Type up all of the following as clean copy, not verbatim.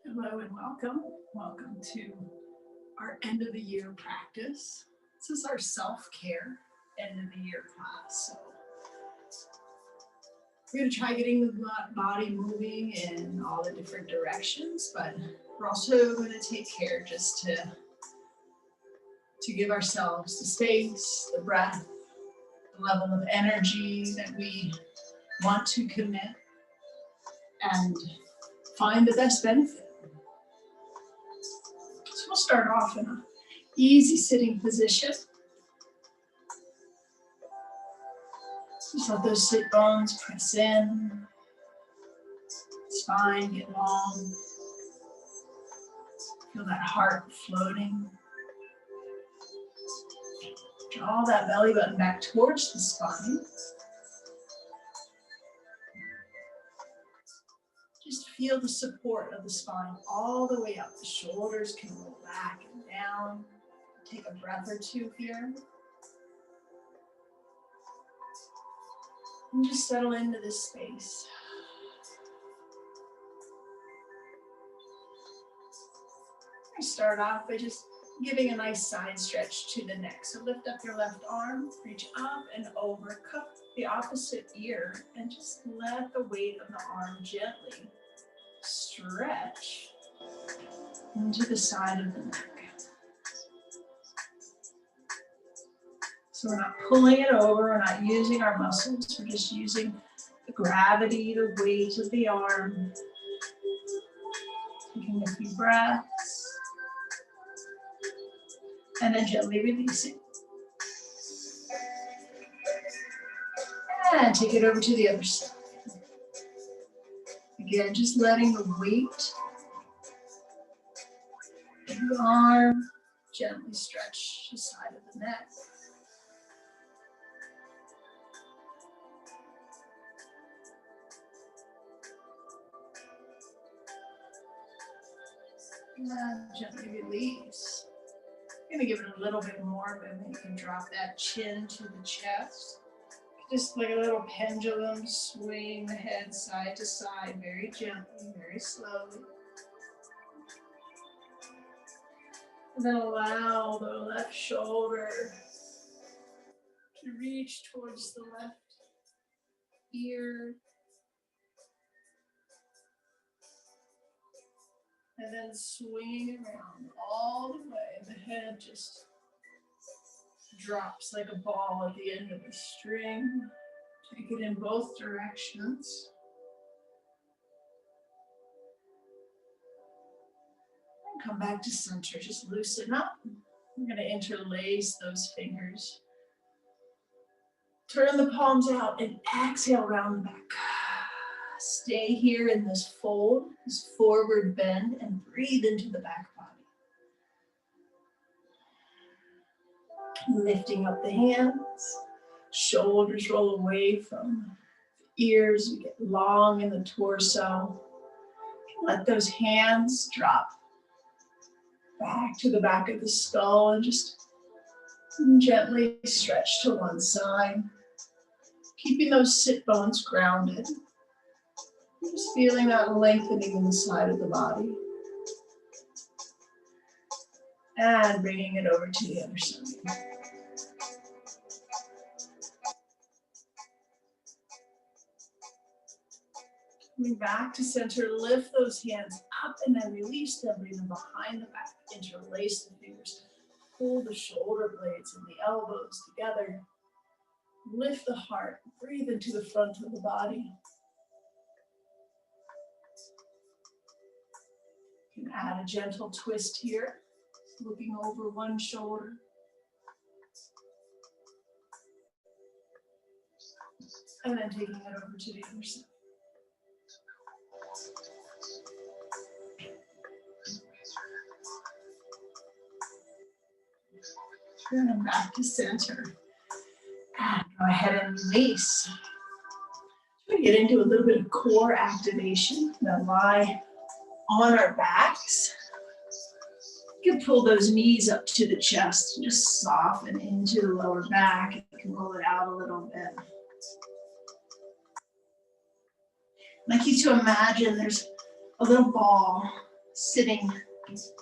Hello and welcome. Welcome to our end of the year practice. This is our self-care end of the year class. So we're going to try getting the body moving in all the different directions, but we're also going to take care just to give ourselves the space, the breath, the level of energy that we want to commit and find the best benefit. So we'll start off in an easy sitting position. Just let those sit bones press in, spine get long. Feel that heart floating. Draw that belly button back towards the spine. Just feel the support of the spine all the way up. The shoulders can roll back and down. Take a breath or two here. And just settle into this space. I start off by just giving a nice side stretch to the neck. So lift up your left arm, reach up and over, cup the opposite ear, and just let the weight of the arm gently stretch into the side of the neck. So we're not pulling it over, we're not using our muscles, we're just using the gravity, the weight of the arm. Taking a few breaths. And then gently releasing. And take it over to the other side. Again, just letting the weight of the arm gently stretch the side of the neck. And gently release. I'm going to give it a little bit more, but then you can drop that chin to the chest. Just like a little pendulum, swing the head side to side, very gently, very slowly. And then allow the left shoulder to reach towards the left ear. And then swinging around all the way. The head just drops like a ball at the end of the string. Take it in both directions. And come back to center. Just loosen up. We're going to interlace those fingers. Turn the palms out and exhale round the back. Stay here in this fold, this forward bend, and breathe into the back body. Lifting up the hands, shoulders roll away from the ears. We get long in the torso. Let those hands drop back to the back of the skull and just gently stretch to one side. Keeping those sit bones grounded. Just feeling that lengthening in the side of the body. And bringing it over to the other side. Coming back to center, lift those hands up and then release them, bring them behind the back. Interlace the fingers. Pull the shoulder blades and the elbows together. Lift the heart. Breathe into the front of the body. You can add a gentle twist here, looking over one shoulder. And then taking it over to the other side. Turn them back to center. And go ahead and release. We're going to get into a little bit of core activation. Now lie on our backs. You can pull those knees up to the chest and just soften into the lower back. You can roll it out a little bit. I'd like you to imagine there's a little ball sitting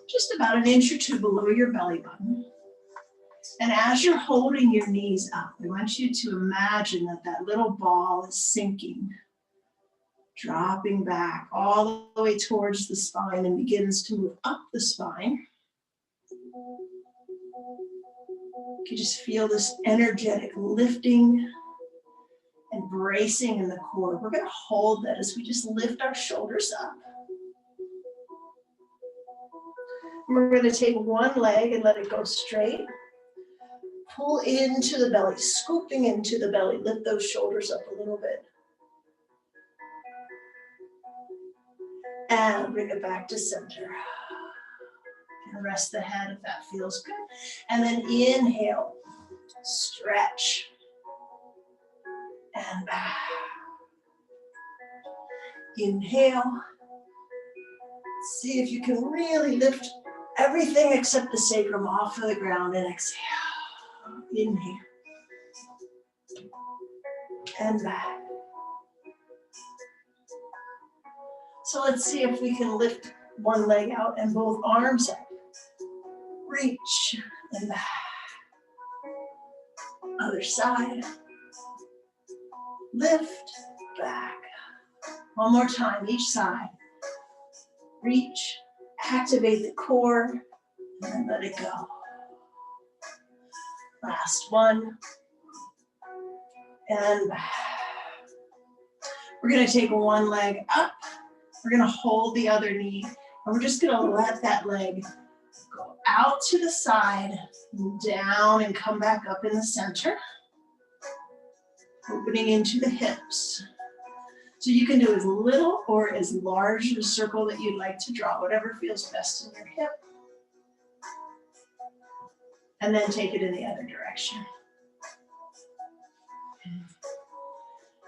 just about an inch or two below your belly button. And as you're holding your knees up, I want you to imagine that that little ball is sinking, dropping back all the way towards the spine and begins to move up the spine. You can just feel this energetic lifting and bracing in the core. We're going to hold that as we just lift our shoulders up. We're going to take one leg and let it go straight. Pull into the belly, scooping into the belly. Lift those shoulders up a little bit. And bring it back to center. And rest the head if that feels good. And then inhale, stretch. And back. Inhale. See if you can really lift everything except the sacrum off of the ground and exhale. Inhale. And back. So let's see if we can lift one leg out and both arms up. Reach and back. Other side. Lift, back. One more time, each side. Reach, activate the core, and then let it go. Last one. And back. We're going to take one leg up. We're going to hold the other knee. And we're just going to let that leg go out to the side, and down, and come back up in the center. Opening into the hips. So you can do as little or as large a circle that you'd like to draw, whatever feels best in your hip. And then take it in the other direction.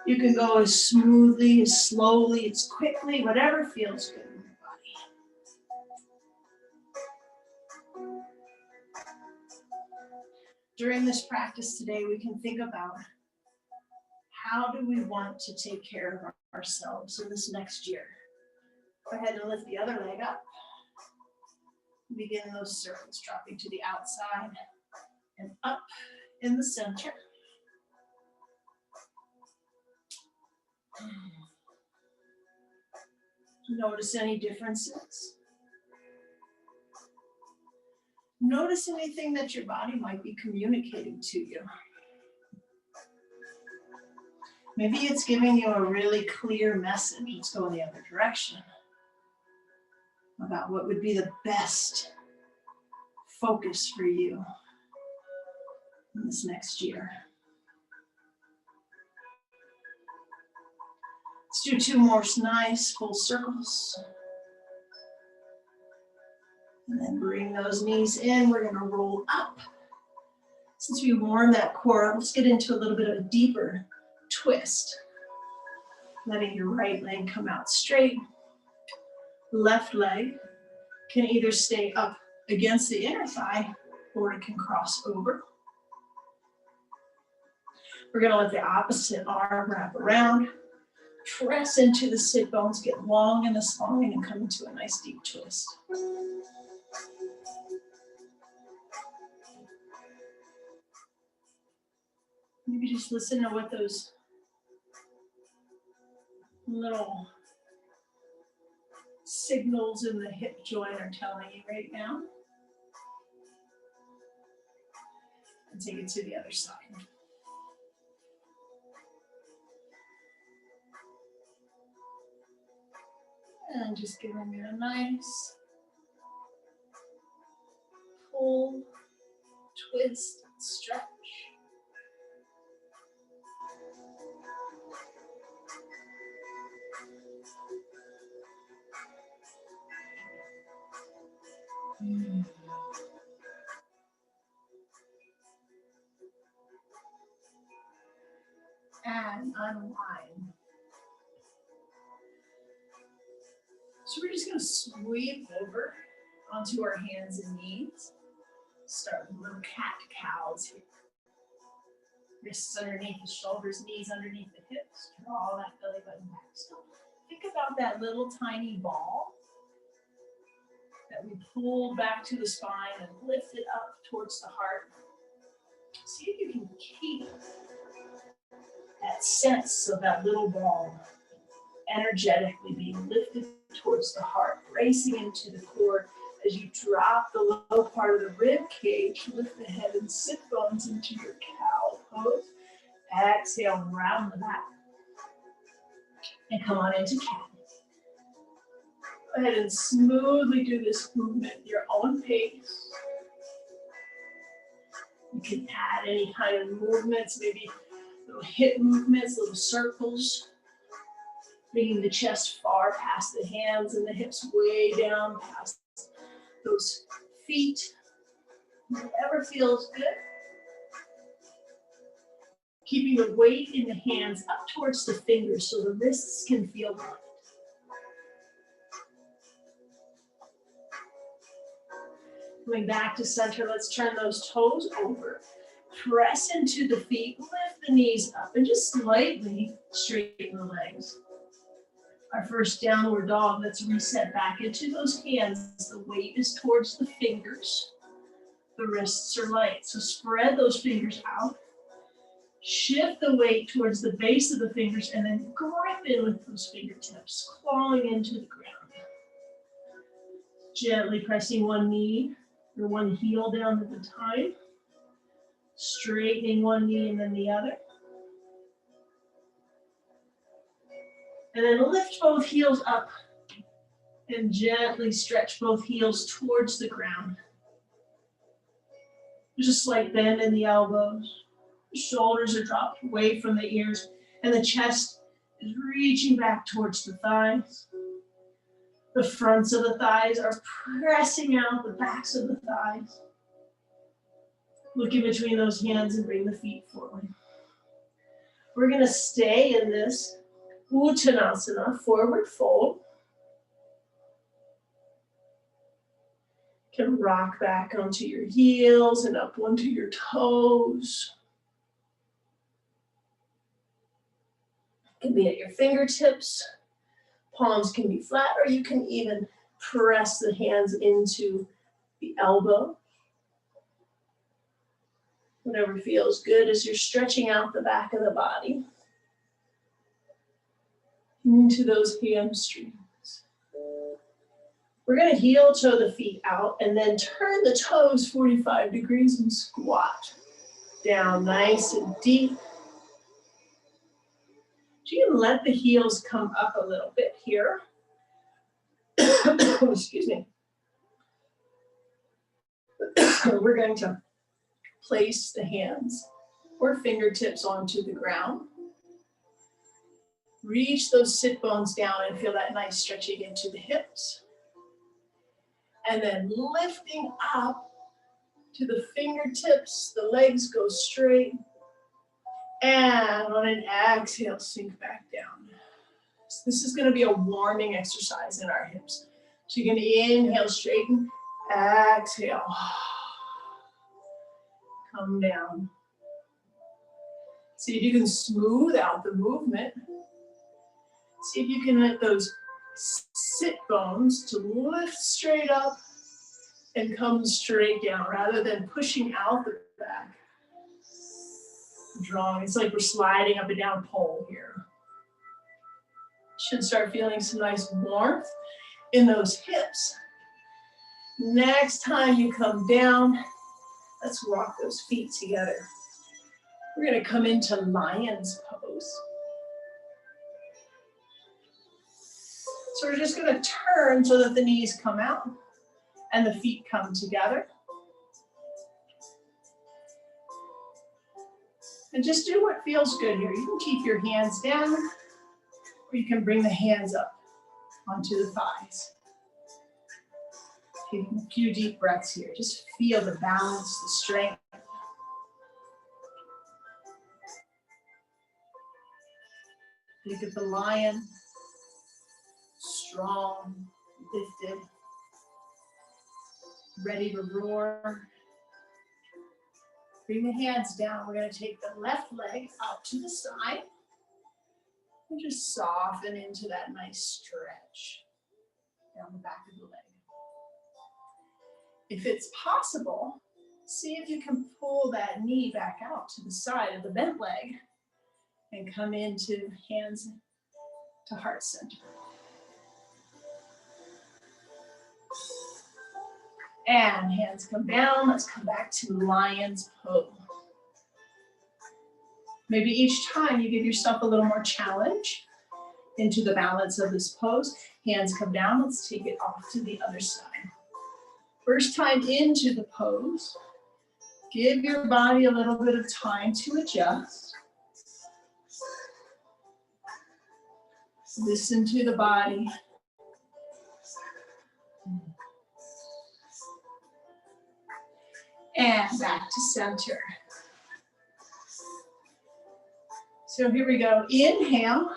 You can go as smoothly, as slowly, as quickly, whatever feels good in your body. During this practice today, we can think about how do we want to take care of ourselves in this next year. Go ahead and lift the other leg up. Begin those circles, dropping to the outside and up in the center. Notice any differences. Notice anything that your body might be communicating to you. Maybe it's giving you a really clear message. Let's go in the other direction. About what would be the best focus for you in this next year. Let's do two more nice full circles. And then bring those knees in. We're going to roll up. Since we warmed that core up, let's get into a little bit of a deeper twist. Letting your right leg come out straight. Left leg can either stay up against the inner thigh or it can cross over. We're going to let the opposite arm wrap around. Press into the sit bones, get long in the spine, and come into a nice deep twist. Maybe just listen to what those little signals in the hip joint are telling you right now. And take it to the other side. And just giving it a nice pull, twist, stretch. And unwind. So we're just going to sweep over onto our hands and knees. Start with little cat-cows here. Wrists underneath the shoulders, knees underneath the hips. Draw that belly button back. So think about that little tiny ball that we pull back to the spine and lift it up towards the heart. See if you can keep that sense of that little ball energetically being lifted towards the heart, racing into the core. As you drop the low part of the rib cage, lift the head and sit bones into your cow pose. Exhale, round the back. And come on into cat. Go ahead and smoothly do this movement at your own pace. You can add any kind of movements, maybe little hip movements, little circles. Bringing the chest far past the hands and the hips way down past those feet. Whatever feels good. Keeping the weight in the hands up towards the fingers so the wrists can feel light. Coming back to center, let's turn those toes over. Press into the feet, lift the knees up, and just slightly straighten the legs. Our first downward dog, let's reset back into those hands. The weight is towards the fingers. The wrists are light, so spread those fingers out. Shift the weight towards the base of the fingers and then grip in with those fingertips, clawing into the ground. Gently pressing one knee or one heel down at a time. Straightening one knee and then the other. And then lift both heels up and gently stretch both heels towards the ground. There's a slight bend in the elbows. The shoulders are dropped away from the ears and the chest is reaching back towards the thighs. The fronts of the thighs are pressing out the backs of the thighs. Look in between those hands and bring the feet forward. We're going to stay in this Uttanasana, forward fold. You can rock back onto your heels and up onto your toes. You can be at your fingertips. Palms can be flat, or you can even press the hands into the elbow. Whatever feels good as you're stretching out the back of the body into those hamstrings. We're going to heel toe the feet out and then turn the toes 45 degrees and squat down nice and deep. So you can let the heels come up a little bit here. Excuse me. We're going to place the hands or fingertips onto the ground. Reach those sit bones down and feel that nice stretching into the hips. And then lifting up to the fingertips, the legs go straight. And on an exhale, sink back down. So this is going to be a warming exercise in our hips. So you're going to inhale, straighten, exhale. Come down. See if you can smooth out the movement. See if you can let those sit bones to lift straight up and come straight down rather than pushing out the back. Drawing, it's like we're sliding up and down pole here. Should start feeling some nice warmth in those hips. Next time you come down, let's walk those feet together. We're going to come into lion's pose. So we're just going to turn so that the knees come out and the feet come together. And just do what feels good here. You can keep your hands down, or you can bring the hands up onto the thighs. Taking a few deep breaths here. Just feel the balance, the strength. Think of the lion, strong, lifted, ready to roar. Bring the hands down. We're going to take the left leg out to the side and just soften into that nice stretch down the back of the leg. If it's possible, see if you can pull that knee back out to the side of the bent leg and come into hands to heart center. And hands come down. Let's come back to lion's pose. Maybe each time you give yourself a little more challenge into the balance of this pose. Hands come down. Let's take it off to the other side. First time into the pose, give your body a little bit of time to adjust. Listen to the body. And back to center. So here we go. Inhale.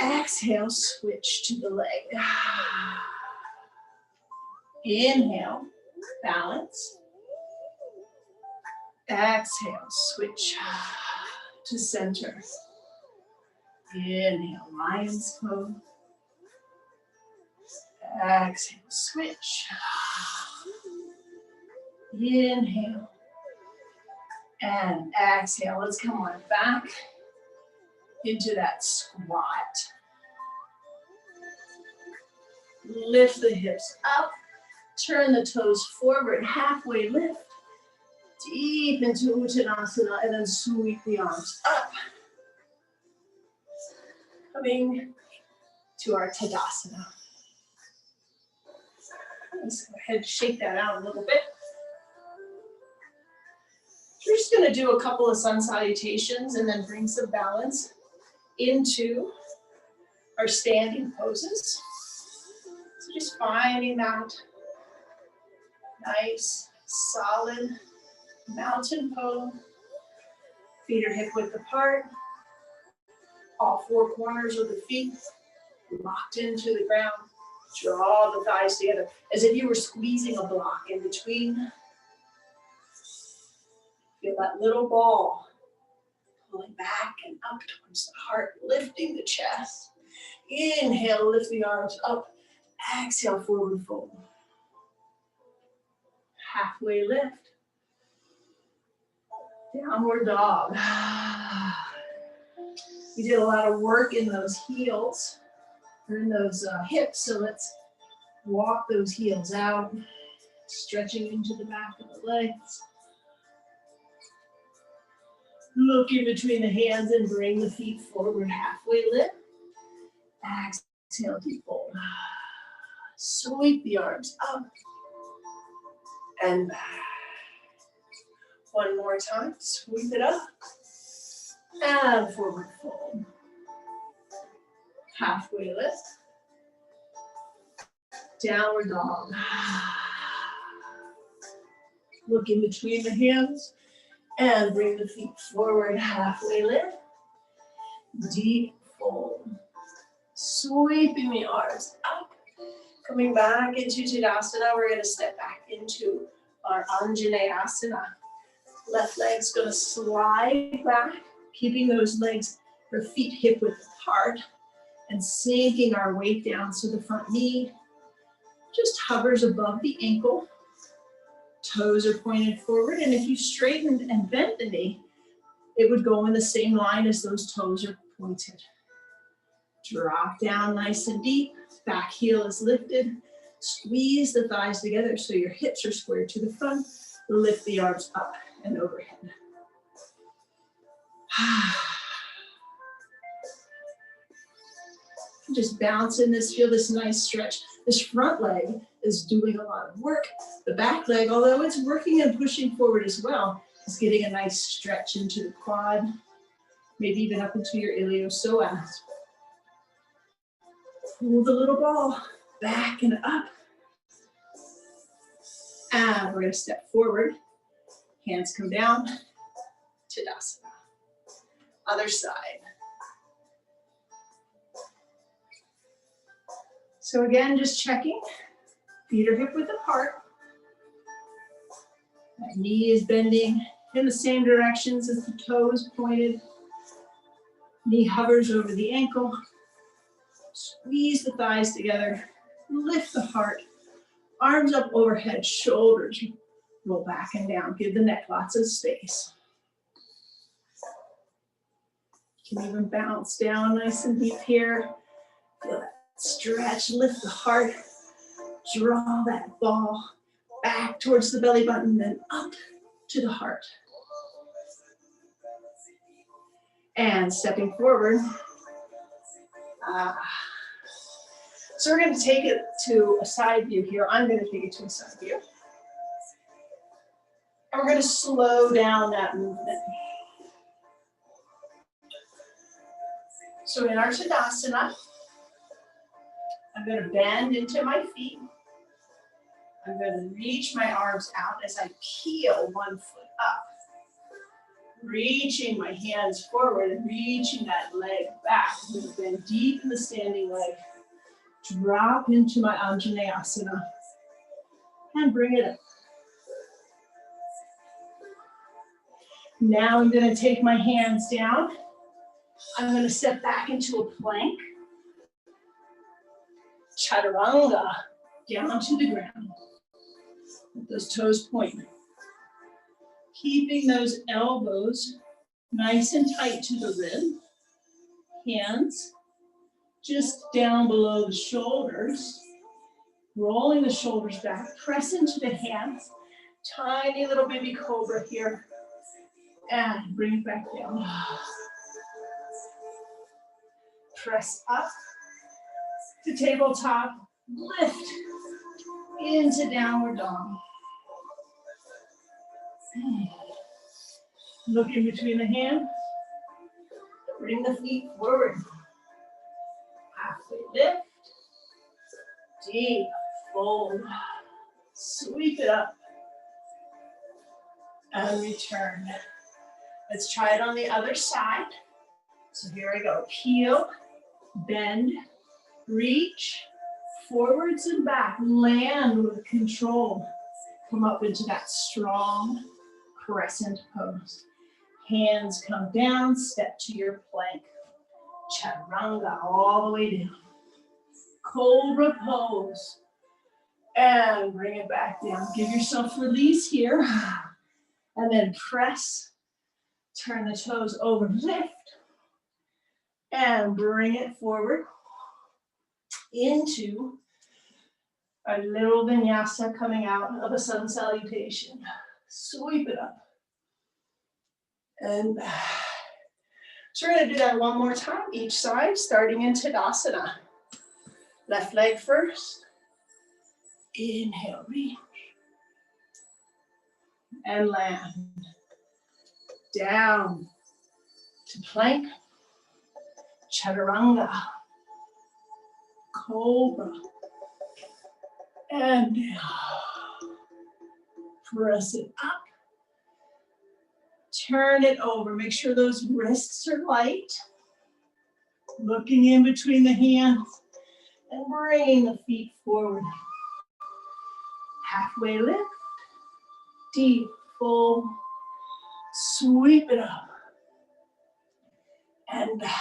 Exhale, switch to the leg. Inhale, balance. Exhale, switch to center. Inhale, lion's pose. Exhale, switch. Inhale. And exhale. Let's come on back into that squat. Lift the hips up. Turn the toes forward, halfway lift. Deep into Uttanasana and then sweep the arms up. Coming to our Tadasana. Let's go ahead and shake that out a little bit. We're just going to do a couple of sun salutations and then bring some balance into our standing poses. So just finding that nice, solid mountain pose. Feet are hip width apart. All four corners of the feet locked into the ground. Draw the thighs together as if you were squeezing a block in between. Feel that little ball pulling back and up towards the heart, lifting the chest. Inhale, lift the arms up. Exhale, forward fold. Halfway lift. Downward dog. We did a lot of work in those heels, or in those hips, so let's walk those heels out, stretching into the back of the legs. Look in between the hands and bring the feet forward, halfway lift. Exhale, deep fold. Sweep the arms up and back. One more time, sweep it up and forward fold. Halfway lift. Downward dog. Look in between the hands and bring the feet forward, halfway lift. Deep fold. Sweeping the arms up. Coming back into Tadasana, we're going to step back into our Anjaneyasana. Left leg's going to slide back, keeping those legs or feet hip width apart and sinking our weight down so the front knee just hovers above the ankle. Toes are pointed forward, and if you straightened and bent the knee, it would go in the same line as those toes are pointed. Drop down nice and deep. Back heel is lifted. Squeeze the thighs together so your hips are squared to the front. Lift the arms up and overhead. Just bounce in this, feel this nice stretch. This front leg is doing a lot of work. The back leg, although it's working and pushing forward as well, is getting a nice stretch into the quad, maybe even up into your iliopsoas. Pull the little ball back and up. And we're going to step forward. Hands come down. Tadasana. Other side. So again, just checking. Feet are hip width apart. That knee is bending in the same directions as the toes pointed. Knee hovers over the ankle. Squeeze the thighs together. Lift the heart Arms up overhead, shoulders roll back and down. Give the neck lots of space. You can even bounce down nice and deep here. Feel that stretch, lift the heart. Draw that ball back towards the belly button, then up to the heart. And stepping forward. So we're going to take it to a side view here. I'm going to take it to a side view. And we're going to slow down that movement. So in our Tadasana, I'm going to bend into my feet. I'm going to reach my arms out as I peel one foot up. Reaching my hands forward and reaching that leg back. I'm going to bend deep in the standing leg. Drop into my Anjaneyasana. And bring it up. Now I'm going to take my hands down. I'm going to step back into a plank. Chaturanga. Down to the ground. Let those toes point. Keeping those elbows nice and tight to the rib. Hands just down below the shoulders. Rolling the shoulders back. Press into the hands. Tiny little baby cobra here. And bring it back down. Press up to tabletop. Lift into downward dog. Look in between the hands. Bring the feet forward. Halfway lift. Deep fold. Sweep it up. And return. Let's try it on the other side. So here I go. Peel, bend, reach, forwards and back. Land with control. Come up into that strong crescent pose. Hands come down, step to your plank. Chaturanga all the way down. Cobra pose. And bring it back down. Give yourself release here. And then press. Turn the toes over, lift. And bring it forward into a little vinyasa coming out of a sun salutation. Sweep it up. And back. So we're going to do that one more time, each side, starting in Tadasana. Left leg first. Inhale, reach. And land. Down to plank. Chaturanga. Cobra. And down. Press it up. Turn it over. Make sure those wrists are light. Looking in between the hands. And bringing the feet forward. Halfway lift. Deep fold. Sweep it up. And back.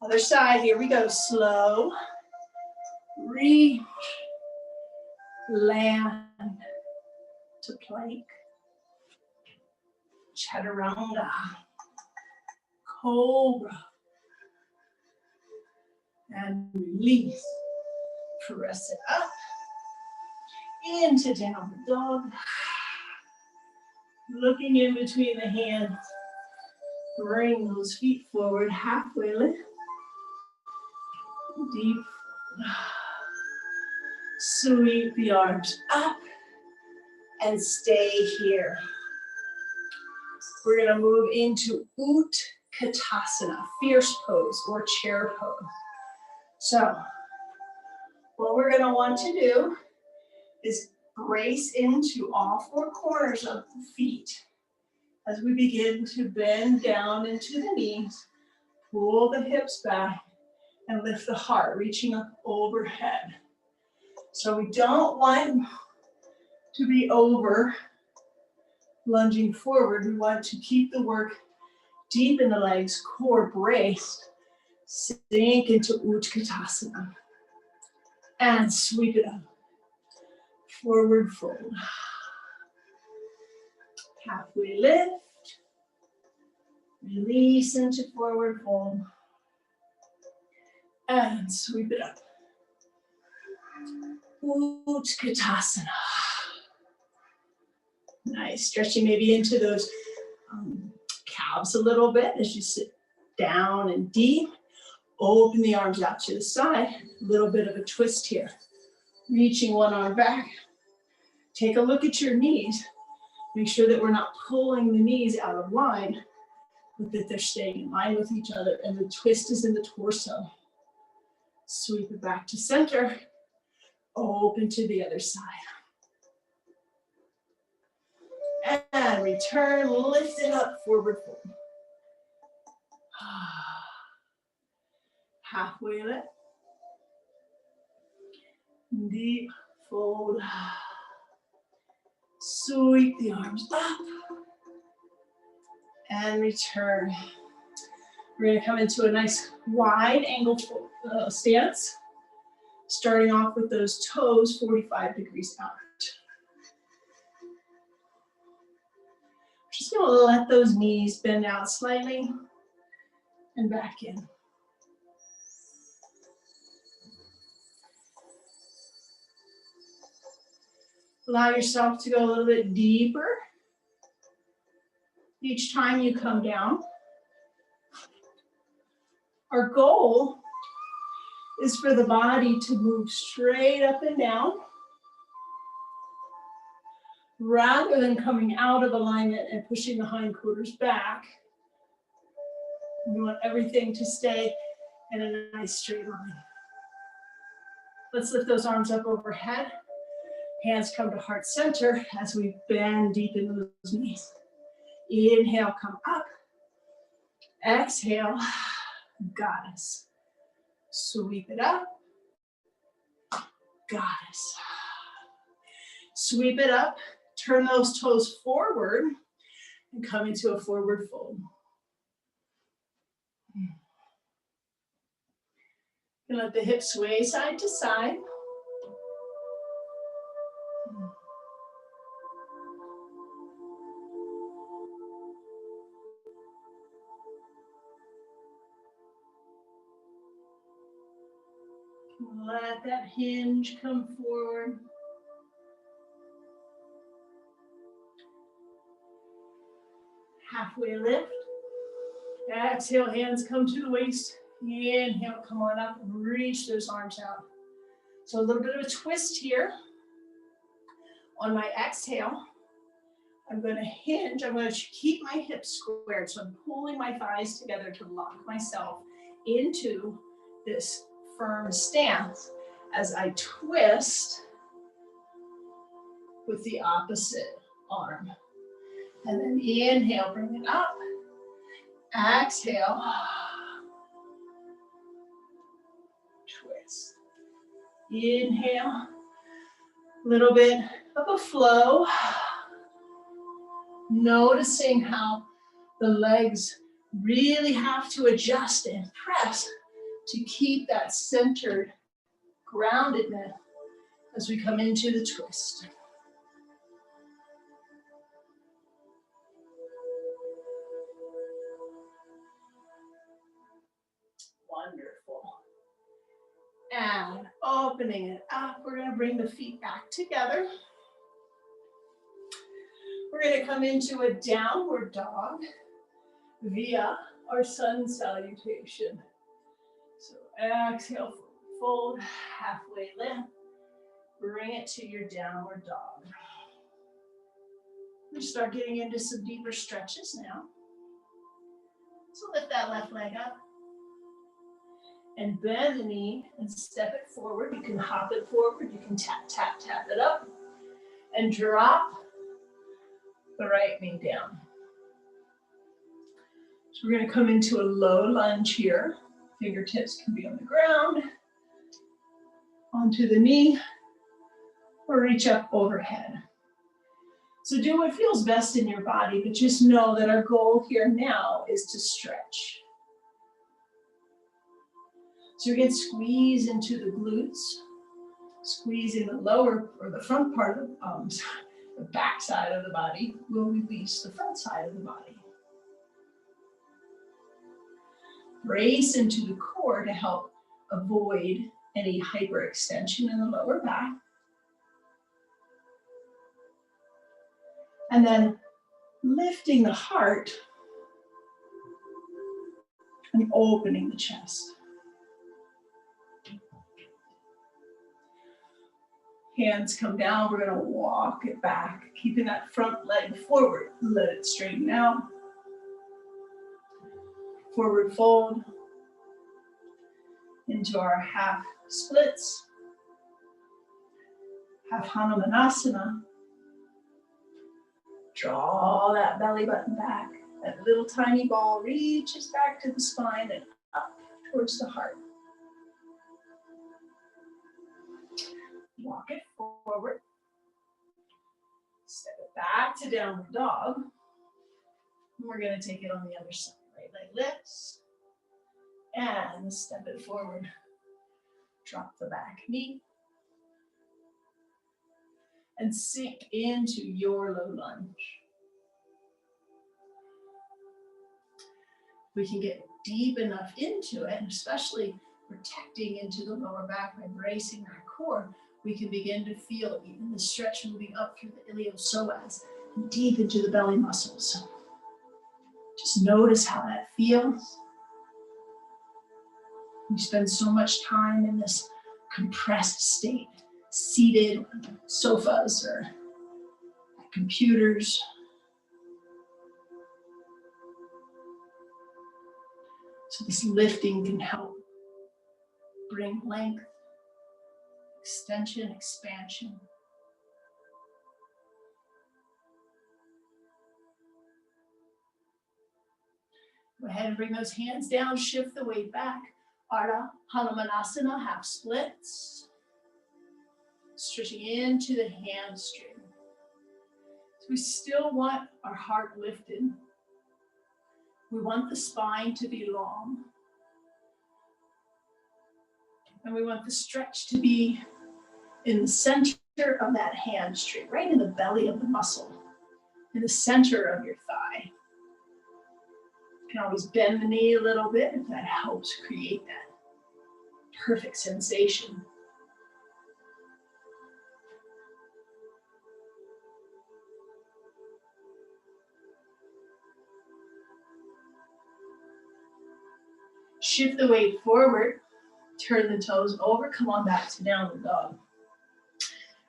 Other side, here we go. Slow. Reach. Land to plank. Chaturanga. Cobra. And release. Press it up. Into downward dog. Looking in between the hands. Bring those feet forward. Halfway lift. Deep. Sweep the arms up. And stay here. We're going to move into Utkatasana, fierce pose or chair pose. So, what we're going to want to do is brace into all four corners of the feet as we begin to bend down into the knees, pull the hips back, and lift the heart, reaching up overhead. So we don't want to be over lunging forward. We want to keep the work deep in the legs, core braced. Sink into Utkatasana. And sweep it up. Forward fold. Halfway lift. Release into forward fold. And sweep it up. Utkatasana. Nice. Stretching maybe into those calves a little bit as you sit down and deep. Open the arms out to the side. A little bit of a twist here. Reaching one arm back. Take a look at your knees. Make sure that we're not pulling the knees out of line, but that they're staying in line with each other, and the twist is in the torso. Sweep it back to center. Open to the other side. And return, lift it up, forward fold. Halfway lift. Deep fold. Sweep the arms up. And return. We're going to come into a nice wide angle stance. Starting off with those toes 45 degrees out. Just going to let those knees bend out slightly and back in. Allow yourself to go a little bit deeper each time you come down. Our goal is for the body to move straight up and down rather than coming out of alignment and pushing the hindquarters back. We want everything to stay in a nice straight line. Let's lift those arms up overhead. Hands come to heart center as we bend deep into those knees. Inhale, come up. Exhale, goddess. Sweep it up. Goddess. Sweep it up. Turn those toes forward and come into a forward fold. And let the hips sway side to side. Let that hinge come forward. Halfway lift. Exhale, hands come to the waist. Inhale, come on up and reach those arms out. So a little bit of a twist here. On my exhale, I'm going to hinge. I'm going to keep my hips squared. So I'm pulling my thighs together to lock myself into this firm stance as I twist with the opposite arm. And then inhale, bring it up. Exhale. Twist. Inhale. A little bit of a flow. Noticing how the legs really have to adjust and press to keep that centered groundedness as we come into the twist. Wonderful. And opening it up, we're going to bring the feet back together. We're going to come into a downward dog via our sun salutation. So exhale, fold, halfway lift. Bring it to your downward dog. We start getting into some deeper stretches now. So lift that left leg up. And bend the knee and step it forward. You can hop it forward. You can tap, tap, tap it up. And drop the right knee down. So we're going to come into a low lunge here. Fingertips can be on the ground, onto the knee, or reach up overhead. So do what feels best in your body, but just know that our goal here now is to stretch. So again, squeeze into the glutes. Squeezing the lower or the front part of the back side of the body will release the front side of the body. Brace into the core to help avoid any hyperextension in the lower back. And then lifting the heart and opening the chest. Hands come down, we're gonna walk it back, keeping that front leg forward. Let it straighten out. Forward fold into our half splits, half Hanumanasana. Draw that belly button back. That little tiny ball reaches back to the spine and up towards the heart. Walk it forward. Step it back to downward dog. And we're going to take it on the other side. Right leg lifts. And step it forward. Drop the back knee. And sink into your low lunge. We can get deep enough into it, especially protecting into the lower back by bracing our core. We can begin to feel even the stretch moving up through the iliopsoas and deep into the belly muscles. Just notice how that feels. We spend so much time in this compressed state, seated on sofas or at computers. So this lifting can help bring length, extension, expansion. Go ahead and bring those hands down, shift the weight back. Ardha Hanumanasana, half splits. Stretching into the hamstring. So we still want our heart lifted. We want the spine to be long. And we want the stretch to be in the center of that hamstring, right in the belly of the muscle, in the center of your thigh. You can always bend the knee a little bit if that helps create that perfect sensation. Shift the weight forward, turn the toes over, come on back to downward dog.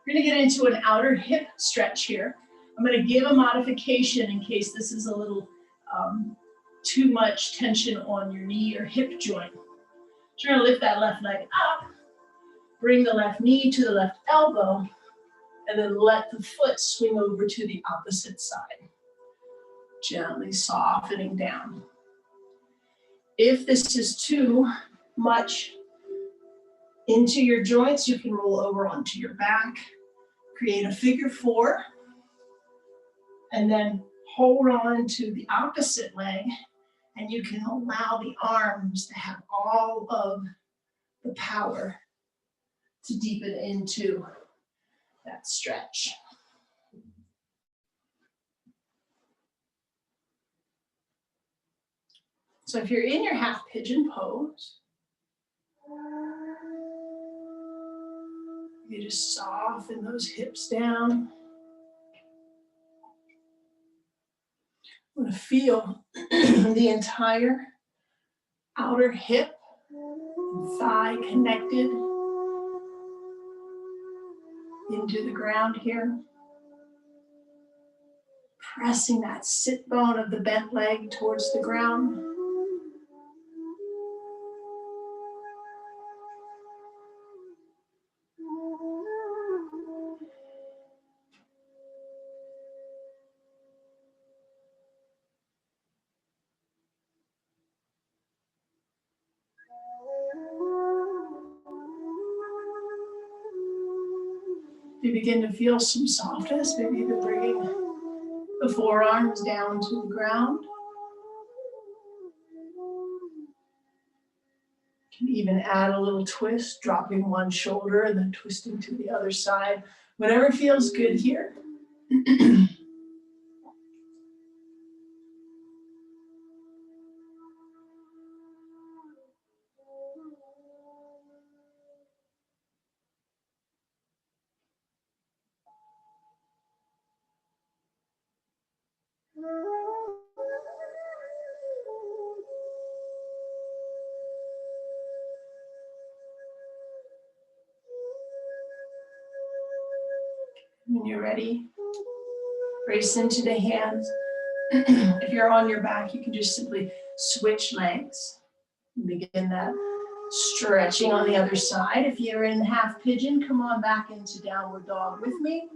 We're gonna get into an outer hip stretch here. I'm gonna give a modification in case this is a little too much tension on your knee or hip joint. So you're gonna lift that left leg up, bring the left knee to the left elbow, and then let the foot swing over to the opposite side. Gently softening down. If this is too much into your joints, you can roll over onto your back, create a figure four, and then hold on to the opposite leg, and you can allow the arms to have all of the power to deepen into that stretch. So if you're in your half pigeon pose, you just soften those hips down. I'm going to feel the entire outer hip and thigh connected into the ground here. Pressing that sit bone of the bent leg towards the ground. You begin to feel some softness, maybe even bringing the forearms down to the ground. Even add a little twist, dropping one shoulder and then twisting to the other side. Whatever feels good here. When you're ready, brace into the hands. If you're on your back, you can just simply switch legs. Begin that stretching on the other side. If you're in half pigeon, come on back into downward dog with me.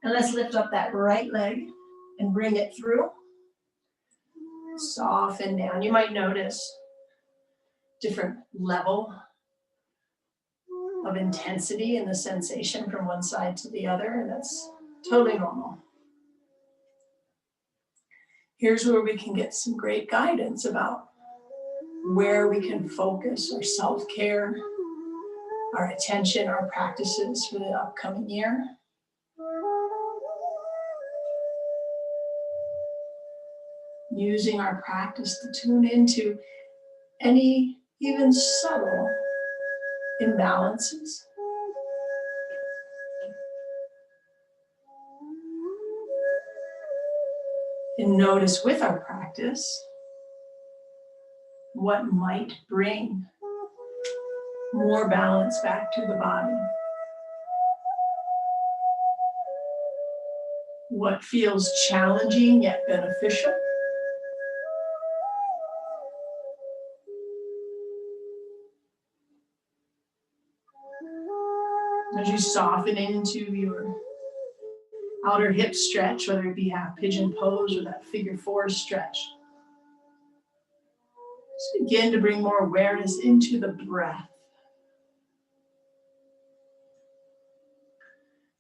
And let's lift up that right leg and bring it through. Soften down. You might notice different level of intensity in the sensation from one side to the other, and that's totally normal. Here's where we can get some great guidance about where we can focus our self-care, our attention, our practices for the upcoming year. Using our practice to tune into any even subtle imbalances. And notice with our practice what might bring more balance back to the body. What feels challenging yet beneficial. As you soften into your outer hip stretch, whether it be half pigeon pose or that figure four stretch, just begin to bring more awareness into the breath.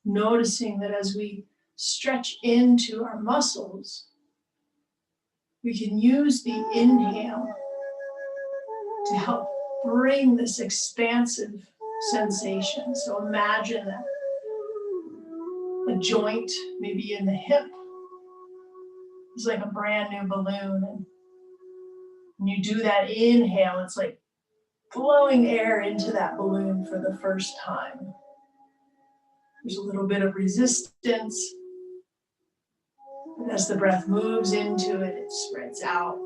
Noticing that as we stretch into our muscles, we can use the inhale to help bring this expansive sensation. So imagine that a joint, maybe in the hip, is like a brand new balloon. And when you do that inhale, it's like blowing air into that balloon for the first time. There's a little bit of resistance. And as the breath moves into it, it spreads out.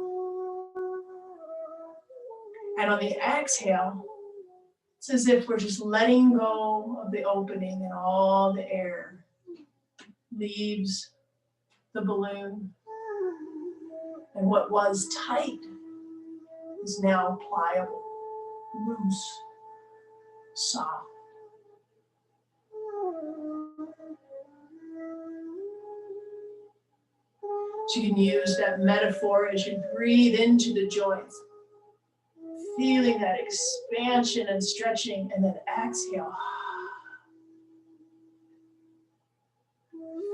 And on the exhale, it's as if we're just letting go of the opening and all the air leaves the balloon. And what was tight is now pliable, loose, soft. So you can use that metaphor as you breathe into the joints, feeling that expansion and stretching, and then exhale.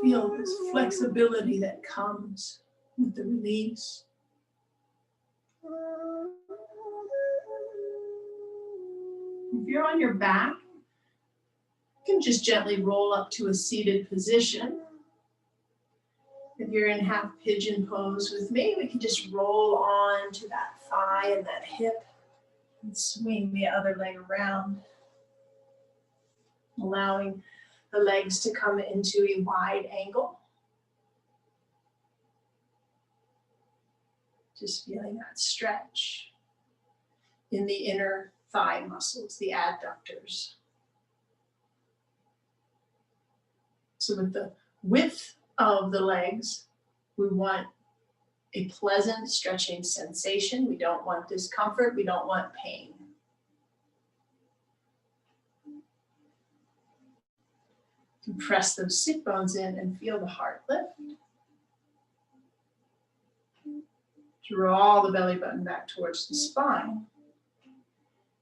Feel this flexibility that comes with the release. If you're on your back, you can just gently roll up to a seated position. If you're in half pigeon pose with me, we can just roll on to that thigh and that hip and swing the other leg around, allowing the legs to come into a wide angle. Just feeling that stretch in the inner thigh muscles, the adductors. So with the width of the legs, we want a pleasant stretching sensation. We don't want discomfort. We don't want pain. Press those sit bones in and feel the heart lift. Draw the belly button back towards the spine.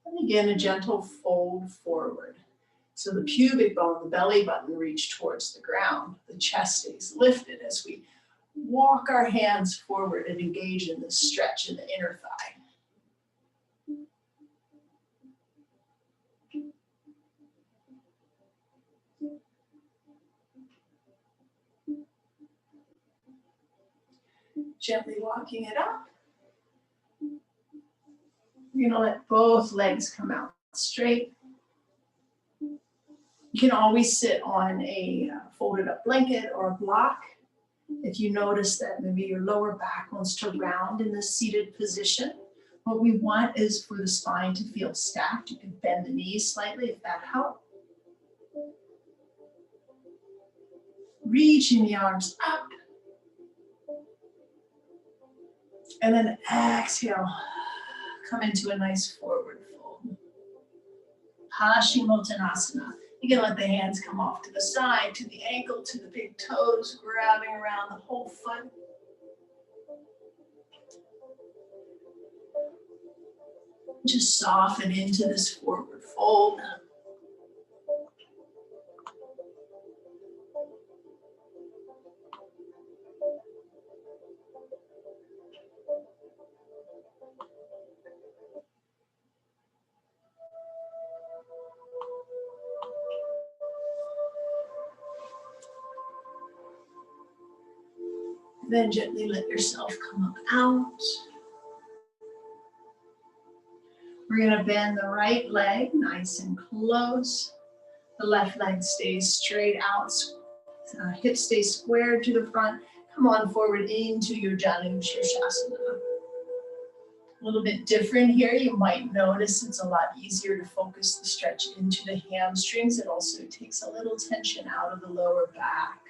And again, a gentle fold forward. So the pubic bone, the belly button reach towards the ground. The chest stays lifted as we walk our hands forward and engage in this stretch in the inner thigh. Gently walking it up. You're gonna let both legs come out straight. You can always sit on a folded up blanket or a block. If you notice that maybe your lower back wants to round in the seated position, what we want is for the spine to feel stacked. You can bend the knees slightly if that helps. Reaching the arms up. And then exhale, come into a nice forward fold. Paschimottanasana. You can let the hands come off to the side, to the ankle, to the big toes, grabbing around the whole foot. Just soften into this forward fold. Then gently let yourself come up out. We're going to bend the right leg nice and close. The left leg stays straight out. Hips stay squared to the front. Come on forward into your Janu Shirshasana. A little bit different here. You might notice it's a lot easier to focus the stretch into the hamstrings. It also takes a little tension out of the lower back.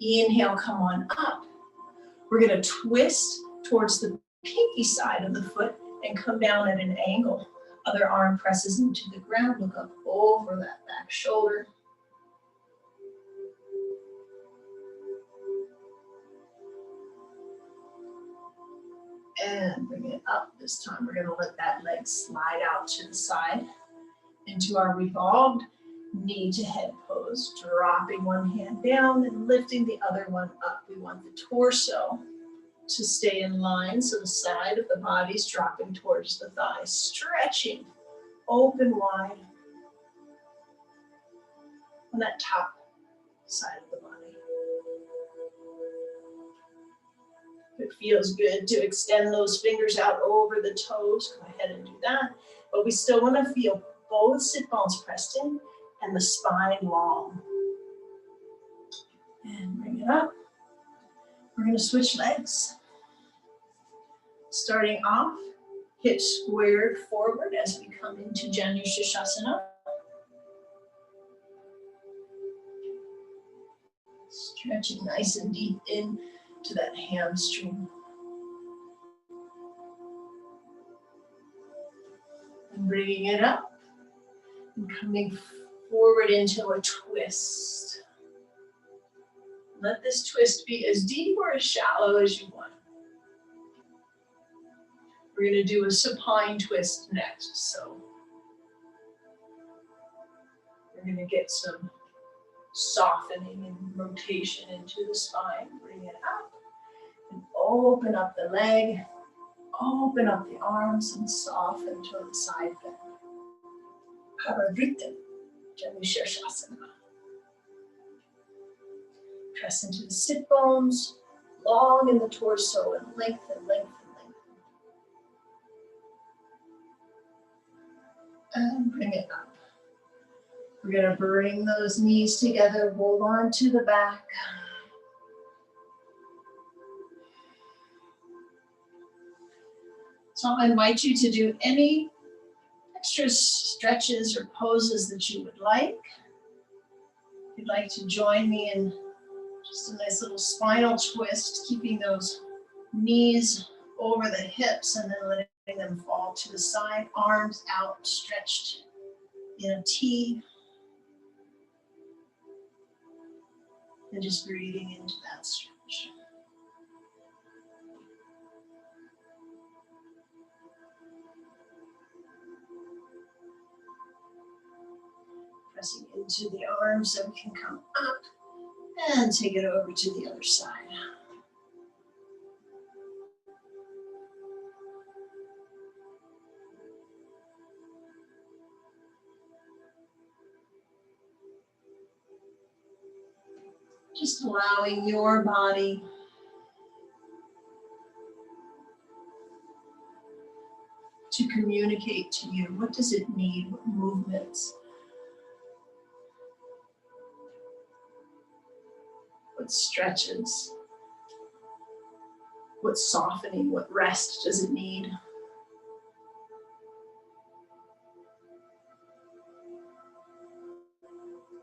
Inhale, come on up. We're going to twist towards the pinky side of the foot and come down at an angle. Other arm presses into the ground. Look up over that back shoulder. And bring it up. This time we're going to let that leg slide out to the side into our revolved knee to head pose. Dropping one hand down and lifting the other one up. We want the torso to stay in line, so the side of the body's dropping towards the thighs. Stretching, open wide on that top side of the body. If it feels good to extend those fingers out over the toes, go ahead and do that. But we still want to feel both sit bones pressed in and the spine long. And bring it up. We're going to switch legs. Starting off, hips squared forward as we come into Janu Shirshasana. Stretching nice and deep into that hamstring. And bringing it up and coming forward into a twist. Let this twist be as deep or as shallow as you want. We're going to do a supine twist next. So we're going to get some softening and rotation into the spine. Bring it up and open up the leg, open up the arms and soften to the side bend. Paradrita, Janu Shirshasana. Press into the sit bones, long in the torso and lengthen, lengthen, lengthen. And bring it up. We're going to bring those knees together, hold on to the back. So I invite you to do any extra stretches or poses that you would like. If you'd like to join me in just a nice little spinal twist, keeping those knees over the hips and then letting them fall to the side, arms out, stretched in a T. And just breathing into that stretch. Pressing into the arms so we can come up and take it over to the other side. Just allowing your body to communicate to you. What does it need? What movements? What stretches? What softening? What rest does it need?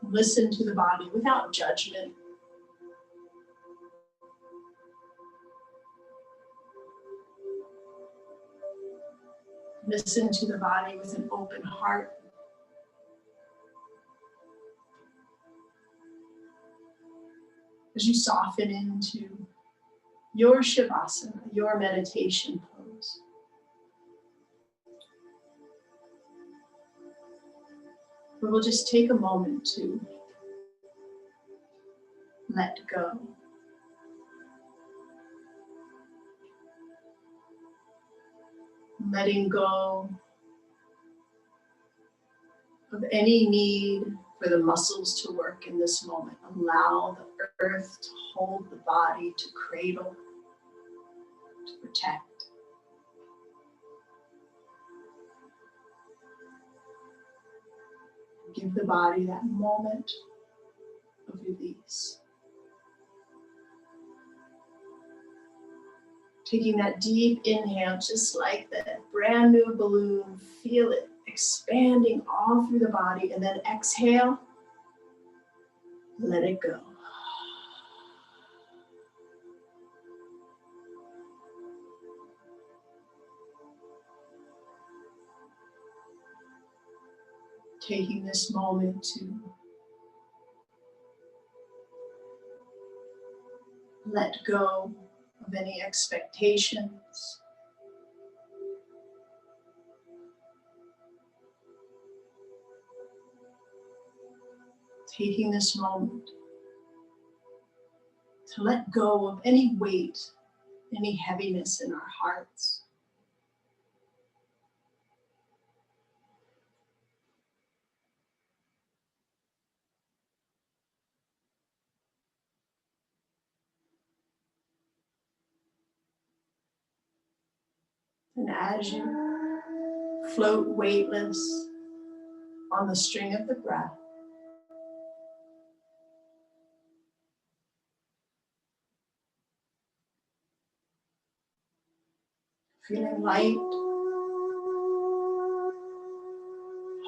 Listen to the body without judgment. Listen to the body with an open heart. As you soften into your Shavasana, your meditation pose. We will just take a moment to let go. Letting go of any need for the muscles to work in this moment. Allow the earth to hold the body, to cradle, to protect. Give the body that moment of release. Taking that deep inhale, just like that brand new balloon, feel it expanding all through the body, and then exhale, let it go. Taking this moment to let go of any expectations. Taking this moment to let go of any weight, any heaviness in our hearts. And as you float weightless on the string of the breath, feeling light,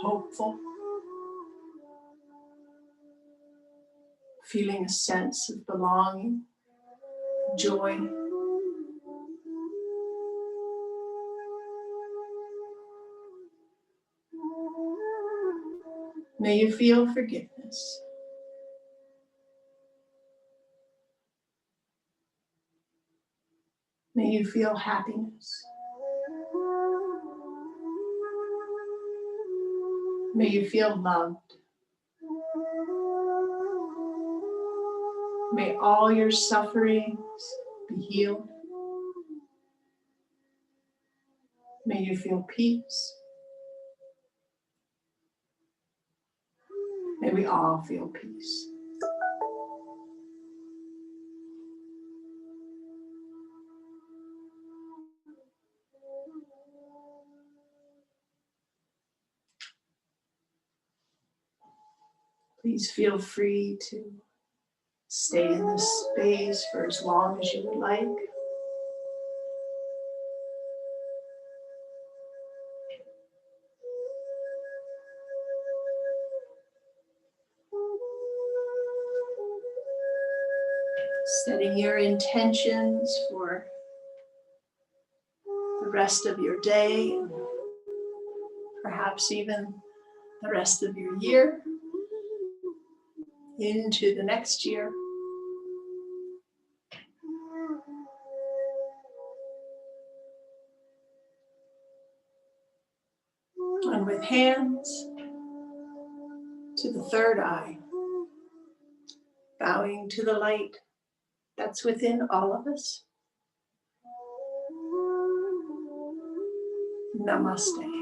hopeful, feeling a sense of belonging, joy. May you feel forgiveness. May you feel happiness. May you feel loved. May all your sufferings be healed. May you feel peace. May we all feel peace. Please feel free to stay in this space for as long as you would like. Setting your intentions for the rest of your day, and perhaps even the rest of your year, into the next year. And with hands to the third eye, bowing to the light that's within all of us. Namaste.